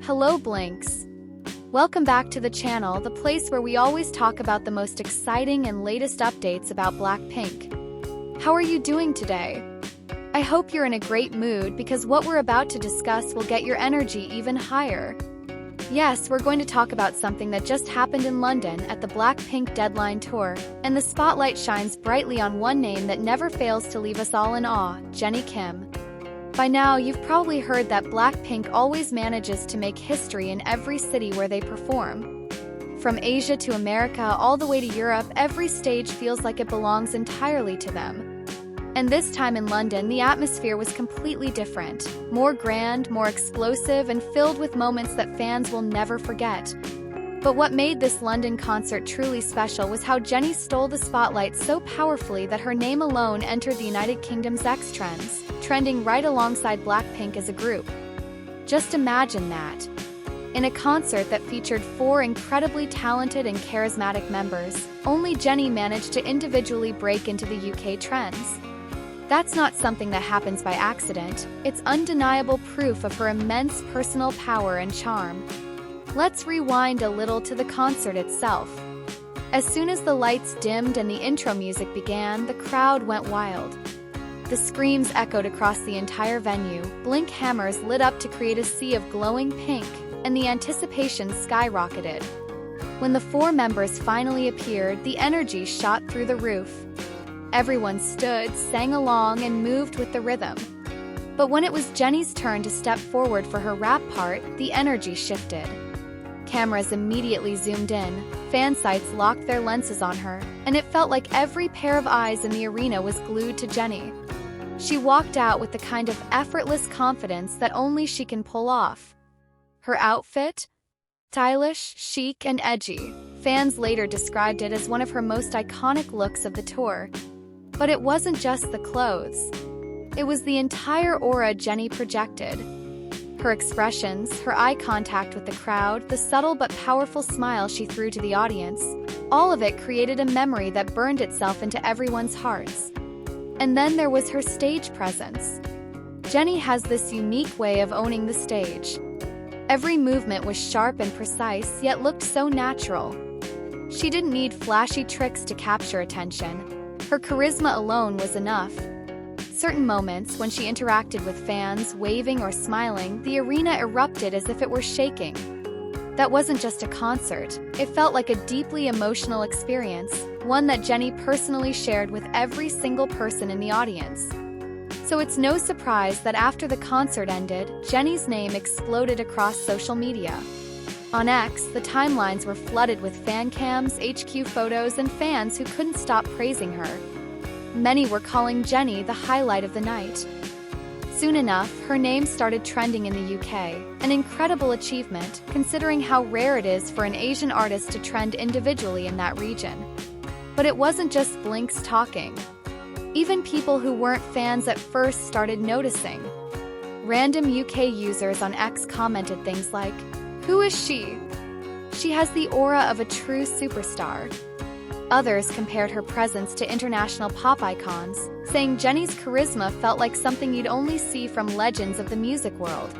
Hello Blinks! Welcome back to the channel, the place where we always talk about the most exciting and latest updates about Blackpink. How are you doing today? I hope you're in a great mood because what we're about to discuss will get your energy even higher. Yes, we're going to talk about something that just happened in London at the Blackpink Deadline Tour, and the spotlight shines brightly on one name that never fails to leave us all in awe, Jennie Kim. By now, you've probably heard that Blackpink always manages to make history in every city where they perform. From Asia to America all the way to Europe, every stage feels like it belongs entirely to them. And this time in London, the atmosphere was completely different. More grand, more explosive, and filled with moments that fans will never forget. But what made this London concert truly special was how Jennie stole the spotlight so powerfully that her name alone entered the United Kingdom's X Trends, trending right alongside Blackpink as a group. Just imagine that. In a concert that featured 4 incredibly talented and charismatic members, only Jennie managed to individually break into the UK trends. That's not something that happens by accident, it's undeniable proof of her immense personal power and charm. Let's rewind a little to the concert itself. As soon as the lights dimmed and the intro music began, the crowd went wild. The screams echoed across the entire venue, blink hammers lit up to create a sea of glowing pink, and the anticipation skyrocketed. When the 4 members finally appeared, the energy shot through the roof. Everyone stood, sang along, and moved with the rhythm. But when it was Jennie's turn to step forward for her rap part, the energy shifted. Cameras immediately zoomed in, fan sights locked their lenses on her, and it felt like every pair of eyes in the arena was glued to Jennie. She walked out with the kind of effortless confidence that only she can pull off. Her outfit? Stylish, chic, and edgy. Fans later described it as one of her most iconic looks of the tour. But it wasn't just the clothes. It was the entire aura Jennie projected. Her expressions, her eye contact with the crowd, the subtle but powerful smile she threw to the audience, all of it created a memory that burned itself into everyone's hearts. And then there was her stage presence. Jennie has this unique way of owning the stage. Every movement was sharp and precise, yet looked so natural. She didn't need flashy tricks to capture attention. Her charisma alone was enough. Certain moments, when she interacted with fans, waving or smiling, the arena erupted as if it were shaking. That wasn't just a concert, it felt like a deeply emotional experience, one that Jennie personally shared with every single person in the audience. So it's no surprise that after the concert ended, Jennie's name exploded across social media. On X, the timelines were flooded with fan cams, HQ photos, and fans who couldn't stop praising her. Many were calling Jennie the highlight of the night. Soon enough, her name started trending in the UK, an incredible achievement, considering how rare it is for an Asian artist to trend individually in that region. But it wasn't just Blinks talking. Even people who weren't fans at first started noticing. Random UK users on X commented things like, "Who is she? She has the aura of a true superstar." Others compared her presence to international pop icons, saying Jennie's charisma felt like something you'd only see from legends of the music world.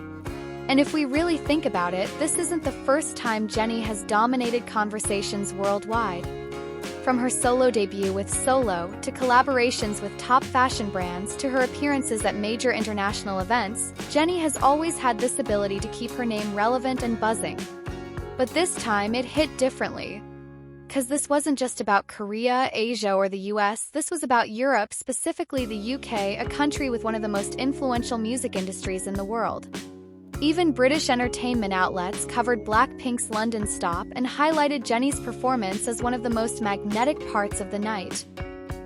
And if we really think about it, this isn't the first time Jennie has dominated conversations worldwide. From her solo debut with Solo, to collaborations with top fashion brands, to her appearances at major international events, Jennie has always had this ability to keep her name relevant and buzzing. But this time, it hit differently. Because this wasn't just about Korea, Asia, or the US, this was about Europe, specifically the UK, a country with one of the most influential music industries in the world. Even British entertainment outlets covered Blackpink's London stop and highlighted Jennie's performance as one of the most magnetic parts of the night.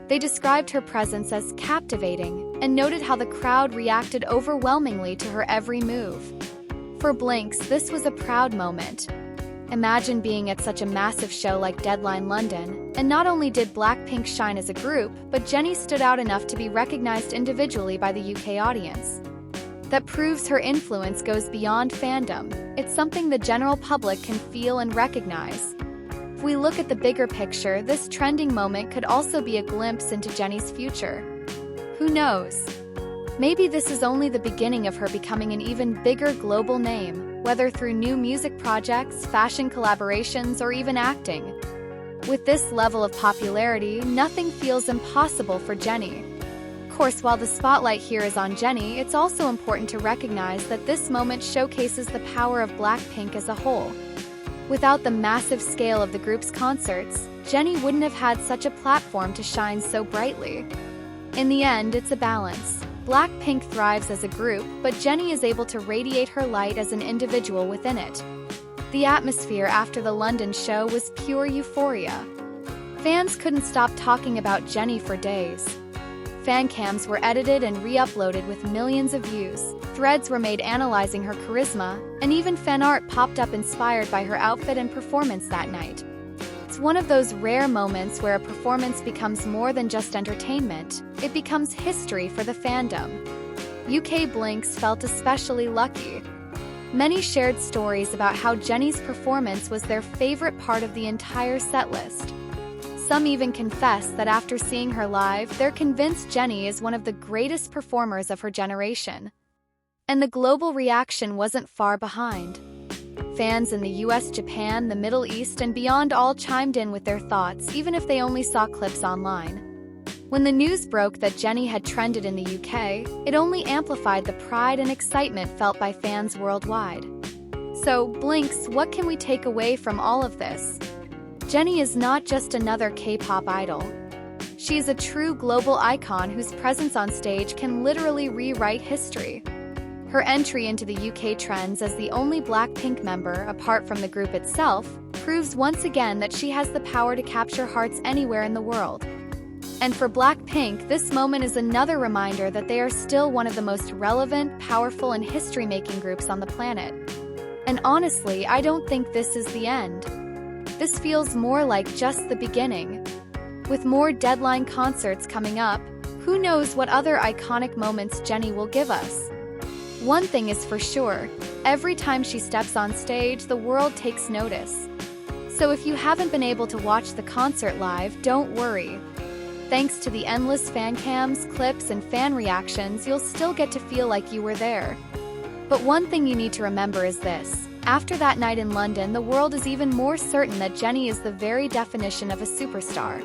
They described her presence as captivating and noted how the crowd reacted overwhelmingly to her every move. For Blinks, this was a proud moment. Imagine being at such a massive show like Deadline London, and not only did Blackpink shine as a group, but Jennie stood out enough to be recognized individually by the UK audience. That proves her influence goes beyond fandom. It's something the general public can feel and recognize. If we look at the bigger picture, this trending moment could also be a glimpse into Jennie's future. Who knows? Maybe this is only the beginning of her becoming an even bigger global name, whether through new music projects, fashion collaborations, or even acting. With this level of popularity, nothing feels impossible for Jennie. Of course, while the spotlight here is on Jennie, it's also important to recognize that this moment showcases the power of Blackpink as a whole. Without the massive scale of the group's concerts, Jennie wouldn't have had such a platform to shine so brightly. In the end, it's a balance. Blackpink thrives as a group, but Jennie is able to radiate her light as an individual within it. The atmosphere after the London show was pure euphoria. Fans couldn't stop talking about Jennie for days. Fan cams were edited and re-uploaded with millions of views. Threads were made analyzing her charisma, and even fan art popped up inspired by her outfit and performance that night. It's one of those rare moments where a performance becomes more than just entertainment, it becomes history for the fandom. UK Blinks felt especially lucky. Many shared stories about how Jennie's performance was their favorite part of the entire setlist. Some even confessed that after seeing her live, they're convinced Jennie is one of the greatest performers of her generation. And the global reaction wasn't far behind. Fans in the US, Japan, the Middle East, and beyond all chimed in with their thoughts, even if they only saw clips online. When the news broke that Jennie had trended in the UK, it only amplified the pride and excitement felt by fans worldwide. So, Blinks, what can we take away from all of this? Jennie is not just another K-pop idol. She is a true global icon whose presence on stage can literally rewrite history. Her entry into the UK trends as the only Blackpink member, apart from the group itself, proves once again that she has the power to capture hearts anywhere in the world. And for Blackpink, this moment is another reminder that they are still one of the most relevant, powerful, and history-making groups on the planet. And honestly, I don't think this is the end. This feels more like just the beginning. With more deadline concerts coming up, who knows what other iconic moments Jennie will give us? One thing is for sure, every time she steps on stage, the world takes notice. So if you haven't been able to watch the concert live, don't worry. Thanks to the endless fan cams, clips, and fan reactions, you'll still get to feel like you were there. But one thing you need to remember is this. After that night in London, the world is even more certain that Jennie is the very definition of a superstar.